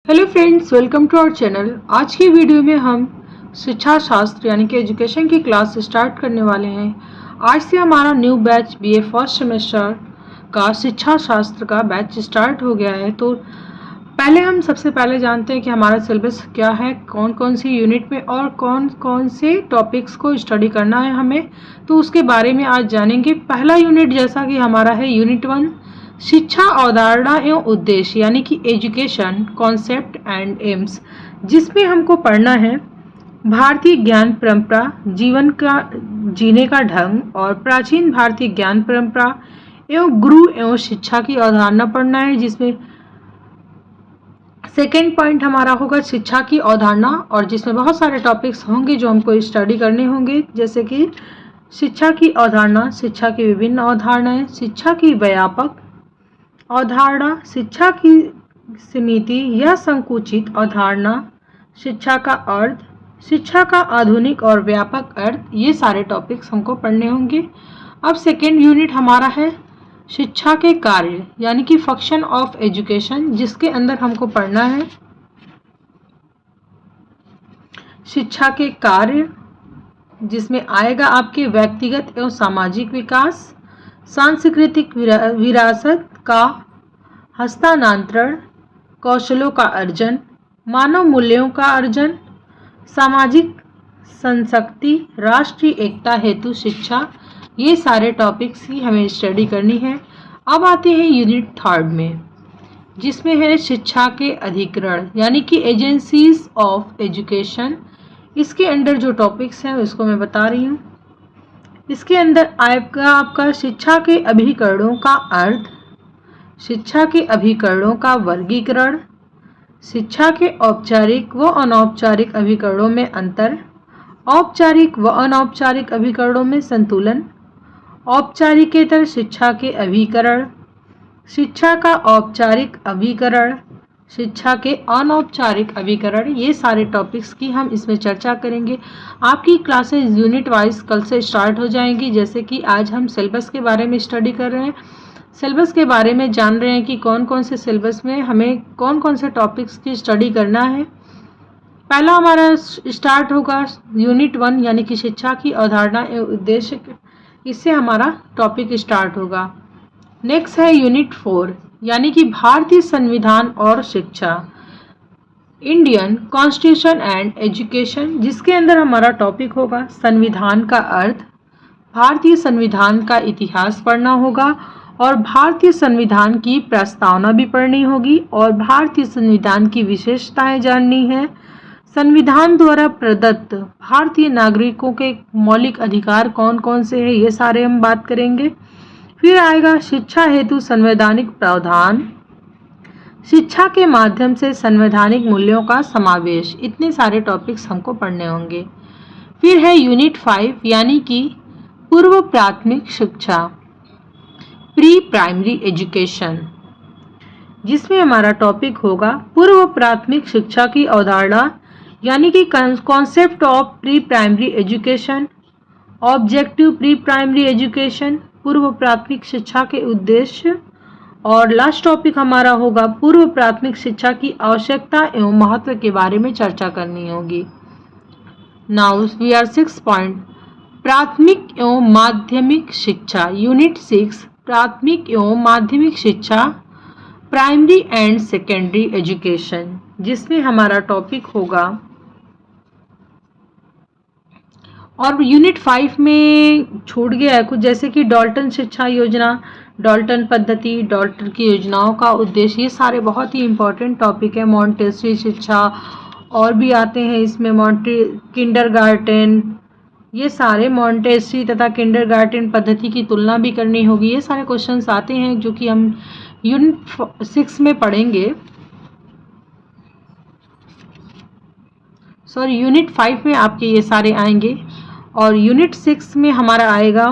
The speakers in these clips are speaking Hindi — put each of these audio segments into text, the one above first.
Hello friends, welcome to our channel. आज की वीडियो में हम शिक्षा शास्त्र यानी कि एजुकेशन की क्लास स्टार्ट करने वाले हैं। आज से हमारा new batch BA first semester का शिक्षा शास्त्र का बैच स्टार्ट हो गया है। तो पहले हम सबसे पहले जानते हैं कि हमारा सिलेबस क्या है, कौन कौन सी यूनिट में और कौन कौन से टॉपिक्स को स्टडी करना है हमें, तो उसके बारे में आज जानेंगे। पहला यूनिट जैसा कि हमारा है यूनिट 1, शिक्षा अवधारणा एवं उद्देश्य यानी कि एजुकेशन कॉन्सेप्ट एंड एम्स, जिसमें हमको पढ़ना है भारतीय ज्ञान परंपरा, जीवन का जीने का ढंग और प्राचीन भारतीय ज्ञान परंपरा एवं गुरु एवं शिक्षा की अवधारणा पढ़ना है। जिसमें सेकेंड पॉइंट हमारा होगा शिक्षा की अवधारणा, और जिसमें बहुत सारे टॉपिक्स होंगे जो हमको स्टडी करने होंगे, जैसे कि शिक्षा की अवधारणा, शिक्षा की विभिन्न अवधारणाएं, शिक्षा की व्यापक अवधारणा, शिक्षा की सीमित या संकुचित अवधारणा, शिक्षा का अर्थ, शिक्षा का आधुनिक और व्यापक अर्थ, ये सारे टॉपिक्स हमको पढ़ने होंगे। अब सेकेंड यूनिट हमारा है शिक्षा के कार्य यानी कि फंक्शन ऑफ एजुकेशन, जिसके अंदर हमको पढ़ना है शिक्षा के कार्य, जिसमें आएगा आपके व्यक्तिगत एवं सामाजिक विकास, सांस्कृतिक विरासत का हस्तांतरण, कौशलों का अर्जन, मानव मूल्यों का अर्जन, सामाजिक संशक्ति, राष्ट्रीय एकता हेतु शिक्षा, ये सारे टॉपिक्स ही हमें स्टडी करनी है। अब आते हैं यूनिट 3 में, जिसमें है शिक्षा के अधिकरण यानी कि एजेंसीज ऑफ एजुकेशन। इसके अंदर जो टॉपिक्स हैं उसको मैं बता रही हूँ। इसके अंदर आएगा आपका शिक्षा के अभिकरणों का अर्थ, शिक्षा के अभिकरणों का वर्गीकरण, शिक्षा के औपचारिक व अनौपचारिक अभिकरणों में अंतर, औपचारिक व अनौपचारिक अभिकरणों में संतुलन, औपचारिकेतर शिक्षा के अभिकरण, शिक्षा का औपचारिक अभिकरण, शिक्षा के अनौपचारिक अभिकरण, ये सारे टॉपिक्स की हम इसमें चर्चा करेंगे। आपकी क्लासेस यूनिट वाइज कल से स्टार्ट हो जाएंगी। जैसे कि आज हम सिलेबस के बारे में स्टडी कर रहे हैं, सिलेबस के बारे में जान रहे हैं कि कौन कौन से सिलेबस में हमें कौन कौन से टॉपिक्स की स्टडी करना है। पहला हमारा स्टार्ट होगा यूनिट 1 यानी कि शिक्षा की अवधारणा एवं उद्देश्य, इससे हमारा टॉपिक स्टार्ट होगा। नेक्स्ट है यूनिट 4 यानी कि भारतीय संविधान और शिक्षा, इंडियन कॉन्स्टिट्यूशन एंड एजुकेशन, जिसके अंदर हमारा टॉपिक होगा संविधान का अर्थ, भारतीय संविधान का इतिहास पढ़ना होगा और भारतीय संविधान की प्रस्तावना भी पढ़नी होगी और भारतीय संविधान की विशेषताएं जाननी है। संविधान द्वारा प्रदत्त भारतीय नागरिकों के मौलिक अधिकार कौन कौन से हैं, ये सारे हम बात करेंगे। फिर आएगा शिक्षा हेतु संवैधानिक प्रावधान, शिक्षा के माध्यम से संवैधानिक मूल्यों का समावेश, इतने सारे टॉपिक्स हमको पढ़ने होंगे। फिर है यूनिट 5 यानी कि पूर्व प्राथमिक शिक्षा, प्री प्राइमरी एजुकेशन, जिसमें हमारा टॉपिक होगा पूर्व प्राथमिक शिक्षा की अवधारणा यानी कि concept of pre primary education, objective pre primary education, पूर्व प्राथमिक शिक्षा के उद्देश्य, और लास्ट टॉपिक हमारा होगा पूर्व प्राथमिक शिक्षा की आवश्यकता एवं महत्व के बारे में चर्चा करनी होगी। नाउ वी आर 6 पॉइंट, प्राथमिक एवं माध्यमिक शिक्षा, यूनिट 6 प्राथमिक एवं माध्यमिक शिक्षा, प्राइमरी एंड सेकेंडरी एजुकेशन, जिसमें हमारा टॉपिक होगा, और यूनिट 5 में छूट गया है कुछ, जैसे कि डाल्टन शिक्षा योजना, डाल्टन पद्धति, डाल्टन की योजनाओं का उद्देश्य, ये सारे बहुत ही इम्पोर्टेंट टॉपिक है। मॉन्टेसरी शिक्षा और भी आते हैं इसमें, किंडरगार्टन, ये सारे मॉन्टेसरी तथा किंडरगार्टन पद्धति की तुलना भी करनी होगी। ये सारे क्वेश्चंस आते हैं जो कि हम यूनिट 6 में पढ़ेंगे, सॉरी यूनिट 5 में आपके ये सारे आएंगे, और यूनिट 6 में हमारा आएगा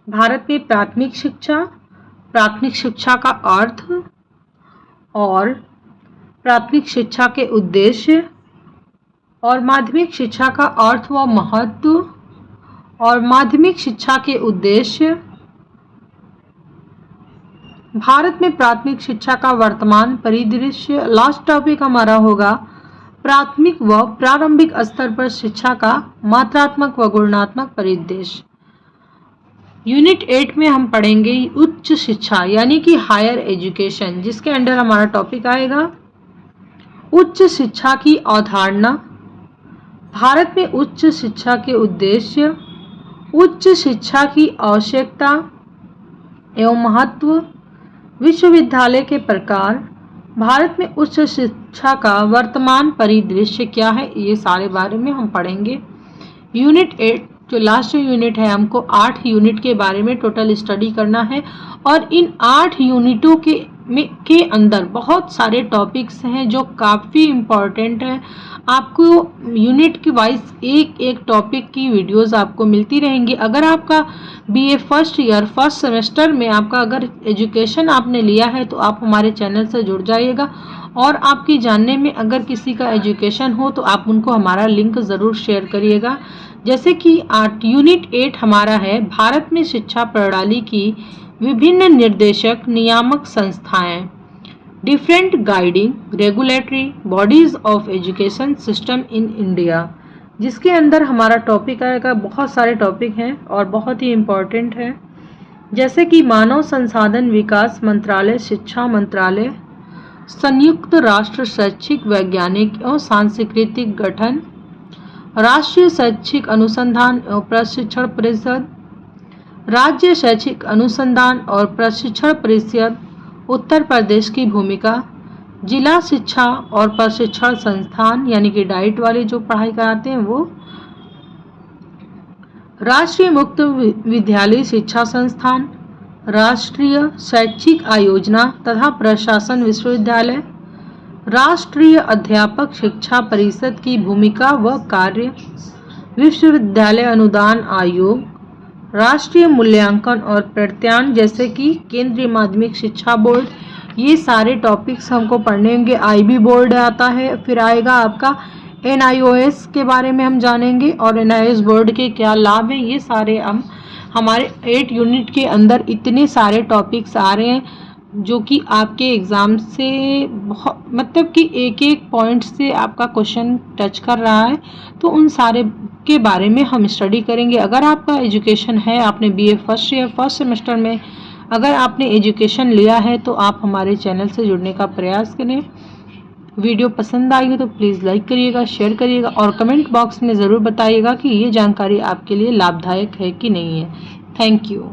भारत में प्राथमिक शिक्षा का अर्थ और प्राथमिक शिक्षा के उद्देश्य, और माध्यमिक शिक्षा का अर्थ व महत्व, और माध्यमिक शिक्षा के उद्देश्य, भारत में प्राथमिक शिक्षा का वर्तमान परिदृश्य। लास्ट टॉपिक हमारा होगा प्राथमिक व प्रारंभिक स्तर पर शिक्षा का मात्रात्मक व गुणात्मक परिदृश्य। यूनिट 8 में हम पढ़ेंगे उच्च शिक्षा यानी कि हायर एजुकेशन, जिसके अंडर हमारा टॉपिक आएगा उच्च शिक्षा की अवधारणा। भारत में उच्च शिक्षा के उद्देश्य, उच्च शिक्षा की आवश्यकता एवं महत्व, विश्वविद्यालय के प्रकार, भारत में उच्च शिक्षा का वर्तमान परिदृश्य क्या है, ये सारे बारे में हम पढ़ेंगे। यूनिट 8 जो लास्ट यूनिट है, हमको 8 यूनिट के बारे में टोटल स्टडी करना है और इन 8 यूनिटों के अंदर बहुत सारे टॉपिक्स हैं जो काफ़ी इम्पॉर्टेंट है। आपको यूनिट के वाइज एक एक टॉपिक की वीडियोस आपको मिलती रहेंगी। अगर आपका BA first year first semester में आपका अगर एजुकेशन आपने लिया है तो आप हमारे चैनल से जुड़ जाइएगा और आपकी जानने में अगर किसी का एजुकेशन हो तो आप उनको हमारा लिंक ज़रूर शेयर करिएगा। जैसे कि यूनिट 8 हमारा है भारत में शिक्षा प्रणाली की विभिन्न निर्देशक नियामक संस्थाएं, different guiding regulatory bodies of education system in India, जिसके अंदर हमारा टॉपिक आएगा। बहुत सारे टॉपिक हैं और बहुत ही इम्पोर्टेंट है, जैसे कि मानव संसाधन विकास मंत्रालय, शिक्षा मंत्रालय, संयुक्त राष्ट्र शैक्षिक वैज्ञानिक एवं सांस्कृतिक गठन, राष्ट्रीय शैक्षिक अनुसंधान एवं प्रशिक्षण परिषद, राज्य शैक्षिक अनुसंधान और प्रशिक्षण परिषद, उत्तर प्रदेश की भूमिका, जिला शिक्षा और प्रशिक्षण संस्थान यानी कि डाइट वाले जो पढ़ाई कराते हैं वो, राष्ट्रीय मुक्त विद्यालय शिक्षा संस्थान, राष्ट्रीय शैक्षिक आयोजना तथा प्रशासन विश्वविद्यालय, राष्ट्रीय अध्यापक शिक्षा परिषद की भूमिका व कार्य, विश्वविद्यालय अनुदान आयोग, राष्ट्रीय मूल्यांकन और प्रत्यायन जैसे कि केंद्रीय माध्यमिक शिक्षा बोर्ड, ये सारे टॉपिक्स हमको पढ़ने होंगे। आईबी बोर्ड आता है, फिर आएगा आपका एनआईओएस के बारे में हम जानेंगे और एनआईओएस बोर्ड के क्या लाभ हैं, ये सारे हम हमारे 8 यूनिट के अंदर इतने सारे टॉपिक्स आ रहे हैं जो कि आपके एग्ज़ाम से बहुत मतलब कि एक एक पॉइंट से आपका क्वेश्चन टच कर रहा है, तो उन सारे के बारे में हम स्टडी करेंगे। अगर आपका एजुकेशन है, आपने BA first year first semester में अगर आपने एजुकेशन लिया है तो आप हमारे चैनल से जुड़ने का प्रयास करें। वीडियो पसंद आई हो तो प्लीज़ लाइक करिएगा, शेयर करिएगा और कमेंट बॉक्स में ज़रूर बताइएगा कि ये जानकारी आपके लिए लाभदायक है कि नहीं है। Thank you.